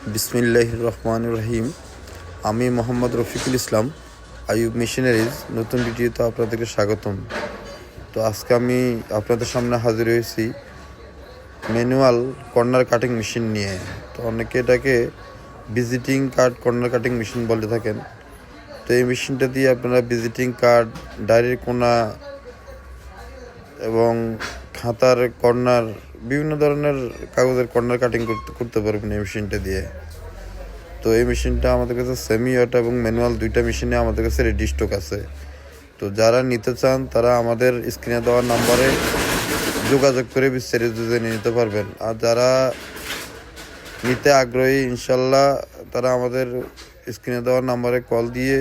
বিসমিল্লাহির রহমানির রহিম। আমি মোহাম্মদ রফিকুল ইসলাম, আইয়ুব মেশিনারিজ নতুন ভিডিওতে আপনাদেরকে স্বাগতম। তো আজকে আমি আপনাদের সামনে হাজির হয়েছি ম্যানুয়াল কর্নার কাটিং মেশিন নিয়ে। তো অনেকে এটাকে visiting card corner cutting machine বলে থাকেন। তো এই মেশিনটা দিয়ে আপনারা ভিজিটিং কার্ড, ডায়েরির কোনা এবং খাতার কর্নার, বিভিন্ন ধরনের কাগজের কর্নার কাটিং করতে পারবেন এই মেশিনটা দিয়ে। তো এই মেশিনটা আমাদের কাছে সেমি অটো এবং ম্যানুয়াল দুইটা মেশিনে আমাদের কাছে রেডি স্টক আছে। তো যারা নিতে চান তারা আমাদের স্ক্রিনে দেওয়ার নাম্বারে যোগাযোগ করে বিস্তারিত জেনে নিতে পারবেন। আর যারা নিতে আগ্রহী ইনশাল্লাহ তারা আমাদের স্ক্রিনে দেওয়ার নাম্বারে কল দিয়ে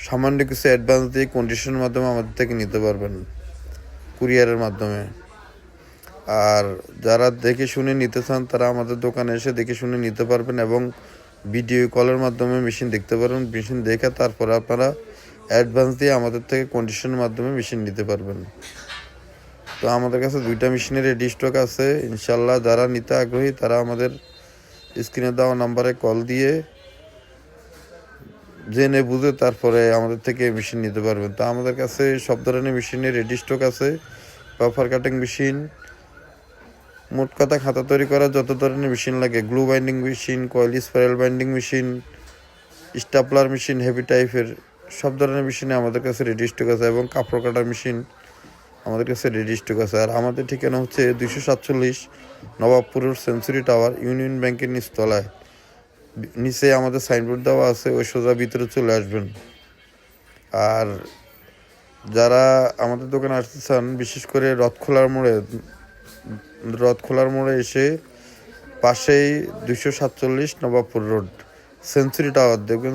সামান্য কিছু অ্যাডভান্স দিয়ে কন্ডিশনের মাধ্যমে আমাদের থেকে নিতে পারবেন, কুরিয়ারের মাধ্যমে। আর যারা দেখে শুনে নিতে চান তারা আমাদের দোকানে এসে দেখে শুনে নিতে পারবেন এবং ভিডিও কলের মাধ্যমে মেশিন দেখতে পারবেন। মেশিন দেখে তারপরে আপনারা অ্যাডভান্স দিয়ে আমাদের থেকে কন্ডিশনের মাধ্যমে মেশিন নিতে পারবেন। তো আমাদের কাছে দুইটা মেশিনের রেডি স্টক আছে। ইনশাল্লাহ যারা নিতে আগ্রহী তারা আমাদের স্ক্রিনে দেওয়া নাম্বারে কল দিয়ে জেনে বুঝে তারপরে আমাদের থেকে মেশিন নিতে পারবেন। তো আমাদের কাছে সব ধরনের মেশিনের রেডি স্টক আছে। পেপার কাটিং মেশিন, মোট কথা খাতা তৈরি করার যত ধরনের মেশিন লাগে, glue binding machine, coil spiral binding machine, stapler machine, heavy টাইপের সব ধরনের মেশিনে আমাদের কাছে রেডি স্টক আছে এবং কাপড় কাটার মেশিন আমাদের কাছে রেডি স্টক আছে। আর আমাদের ঠিকানা হচ্ছে 247 নবাবপুর সেঞ্চুরি টাওয়ার, ইউনিয়ন ব্যাংকের নিচতলায়। নিচে আমাদের সাইনবোর্ড দেওয়া আছে, ওই সোজা ভিতরে চলে আসবেন। আর যারা আমাদের দোকানে আসতে চান, বিশেষ করে রথ খোলার মোড়ে এসে পাশেই 247 নবাবপুর রোড সেঞ্চুরি টাওয়ার দেখবেন।